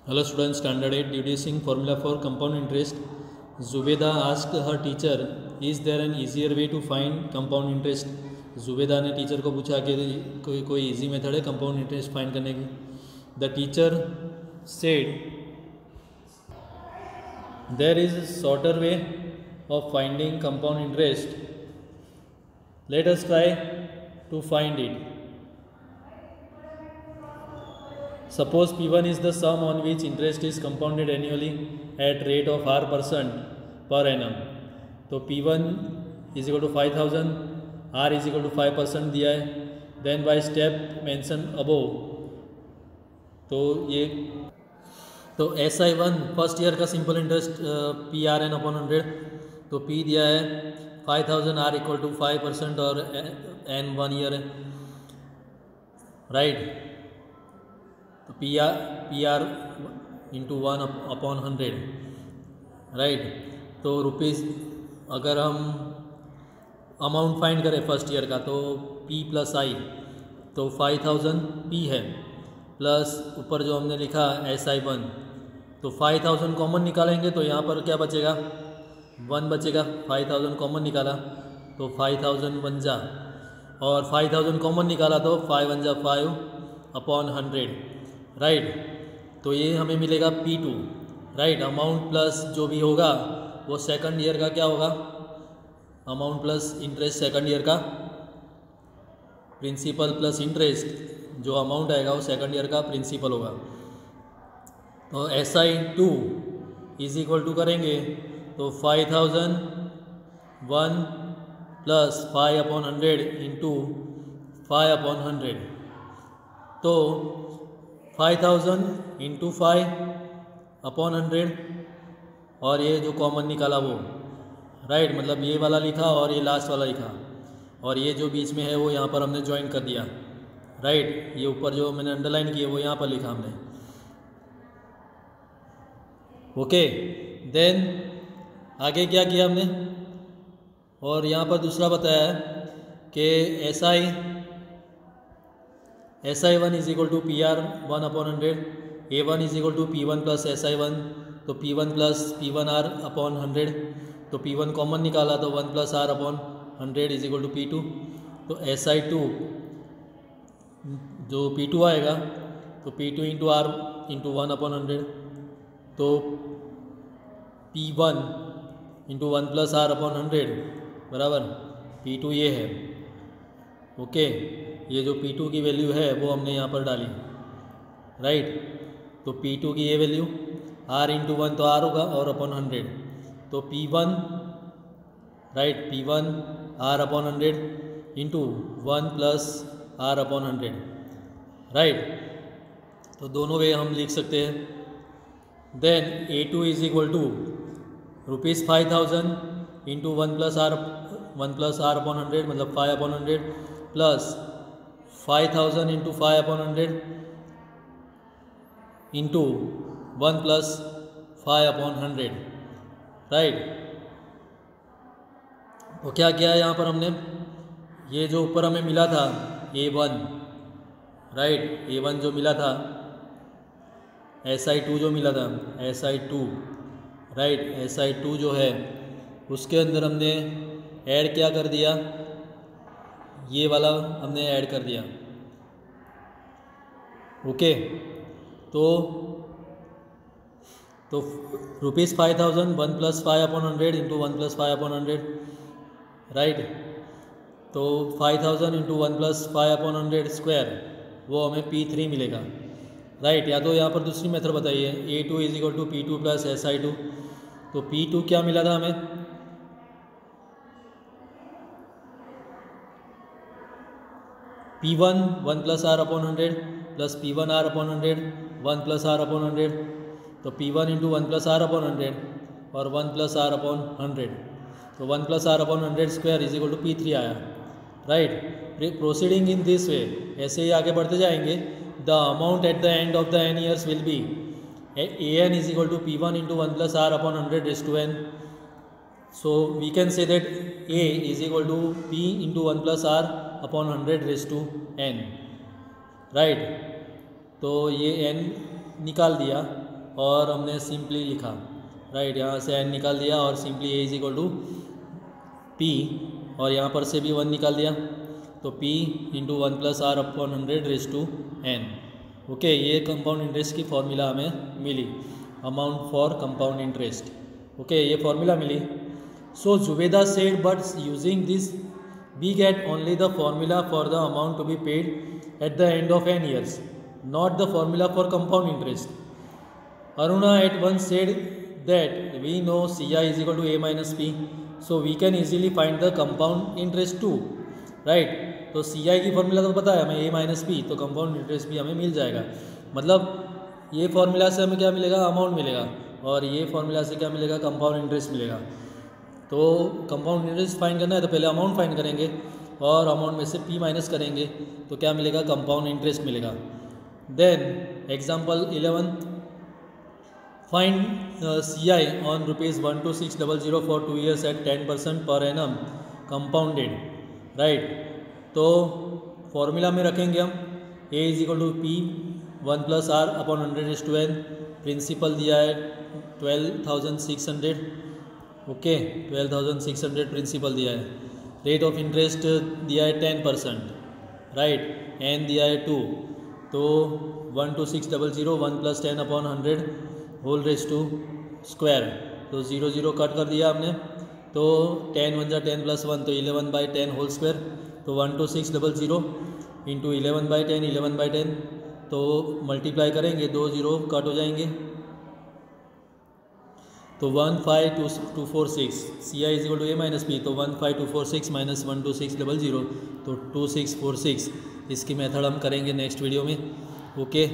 Hello students, standard 8 deducing formula for compound interest. Zubeda asked her teacher, is there an easier way to find compound interest? Zubeda ने teacher को पूछा कि कोई easy method है compound interest find करने की. The teacher said there is shorter way of finding compound interest. Let us try to find it. Suppose P1 is the sum on which interest is compounded annually at rate of R% per annum. तो P1 is equal to 5000, R is equal to 5% दिया है. Then by step mentioned above, तो ये तो SI1 first year का simple interest PRN upon 100. तो P दिया है 5000, R इक्वल टू 5% और N 1 ईयर है, राइट. तो P R into 1 upon 100, right. तो रुपीज़ अगर हम अमाउंट फाइंड करें फर्स्ट ईयर का, तो P प्लस आई, तो 5000 P है, प्लस ऊपर जो हमने लिखा SI1, तो 5000 कॉमन निकालेंगे तो यहाँ पर क्या बचेगा, 1 बचेगा. 5000 कॉमन निकाला तो 5000 1 जा, और 5000 कॉमन निकाला तो 5 1 जा 5 अपॉन 100, राइट. तो ये हमें मिलेगा P2, राइट. अमाउंट प्लस जो भी होगा वो सेकंड ईयर का क्या होगा, amount plus interest second year का, प्रिंसिपल प्लस इंटरेस्ट जो अमाउंट आएगा वो सेकंड ईयर का प्रिंसिपल होगा. तो SI2 इज इक्वल टू करेंगे तो 5001 प्लस 5 अपॉन 100 इंटू 5 अपॉन 100. तो 5000 इंटू 5 अपॉन 100, और ये जो कॉमन निकाला वो, राइट. मतलब ये वाला लिखा और ये लास्ट वाला लिखा, और ये जो बीच में है वो यहाँ पर हमने ज्वाइन कर दिया, राइट. ये ऊपर जो मैंने अंडरलाइन किया वो यहाँ पर लिखा हमने, ओके. देन आगे क्या किया हमने, और यहाँ पर दूसरा बताया है कि SI1 is equal to PR 1 upon 100, A1 is equal to P1 plus SI1, तो P1 प्लस P1R अपॉन 100. तो P1 कॉमन निकाला तो 1 plus R upon 100 is equal to P2. तो SI2 जो P2 आएगा तो P2 into R into 1 upon 100, तो P1 into 1 plus R upon 100 बराबर P2 ये है, ओके. ये जो P2 की वैल्यू है वो हमने यहाँ पर डाली, राइट. तो P2 की ये वैल्यू R इंटू 1 तो R होगा और अपॉन 100, तो P1, right, P1 R upon 100 into 1 plus R upon 100, right. तो दोनों वे हम लिख सकते हैं. Then A2 is equal to rupees 5000 into 1 plus R upon 100, मतलब 5 upon 100 plus 5000 into 5 upon 100 into 1 plus 5 upon 100, right. तो क्या किया है यहाँ पर हमने, ये जो ऊपर हमें मिला था A1, राइट, A1 जो मिला था, SI2 जो मिला था, SI2, राइट, SI2 जो है उसके अंदर हमने ऐड क्या कर दिया, ये वाला हमने ऐड कर दिया, ओके. तो rupees 5000 1 plus 5 upon 100 into 1 plus 5 upon 100, right. तो 5000 इंटू 1 प्लस 5 अपॉन 100 स्क्वायर, वो हमें P3 मिलेगा, राइट. या तो यहाँ पर दूसरी मेथड बताइए, A2 is equal to P2 plus SI2. तो P2 क्या मिला था हमें, P1 1 plus R upon 100 plus P1 R upon 100 1 plus R upon 100. तो P1 into 1 plus R upon 100 और 1 प्लस R अपॉन 100, तो 1 plus R upon 100 square is equal to P3 आया, right. Proceeding in this way, ऐसे ही आगे बढ़ते जाएंगे. The amount at the end of the n years will be AN is equal to P1 into 1 plus R upon 100 raise to n. So we can say that A is equal to P into 1 plus R upon 100 raised to n, right. तो ये n निकाल दिया और हमने simply लिखा, right. यहाँ से n निकाल दिया और simply a is equal to p, और यहाँ पर से भी 1 निकाल दिया, तो p into 1 plus are upon 100 raise to n। Okay, ये कंपाउंड इंटरेस्ट की फॉर्मूला हमें मिली, amount for compound interest. Okay, ये फॉर्मूला मिली। So Zubeda said but using this we get only the formula for the amount to be paid at the end of n years, not the formula for compound interest. Aruna at once said that we know Ci is equal to a minus p, so we can easily find the compound interest too, right? तो Ci की formula तो पता है हमें a minus P, तो compound interest भी हमें मिल जाएगा। मतलब ये फॉर्मूला से हमें क्या मिलेगा, अमाउंट मिलेगा, और ये फॉर्मूला से क्या मिलेगा, कंपाउंड इंटरेस्ट मिलेगा। तो कंपाउंड इंटरेस्ट फाइंड करना है तो पहले अमाउंट फाइंड करेंगे, और अमाउंट में से p माइनस करेंगे तो क्या मिलेगा, कंपाउंड इंटरेस्ट मिलेगा। Then example 11, find CI on ₹12600 for 2 years at 10% पर एनम कंपाउंडेड, राइट। तो फॉर्मूला में रखेंगे हम a is equal to p 1 plus are upon 100/n। Principal दिया है 12,600, ओके 12,600 प्रिंसिपल दिया है। रेट ऑफ इंटरेस्ट दिया है 10%, राइट। एन दिया है 2, तो 12600 1 plus 10 upon 100 whole raise to square, तो 0 0 कट कर दिया हमने, तो 10 1 जा 10 प्लस 1, तो 11/10 होल स्क्वायर, तो 12600 इंटू 11/10 11/10, तो मल्टीप्लाई करेंगे, 2 0 कट हो जाएंगे, तो 15246। CI is equal to a minus P, तो 15246 माइनस 12600, तो 2646। इसकी मेथड हम करेंगे नेक्स्ट वीडियो में। ओके।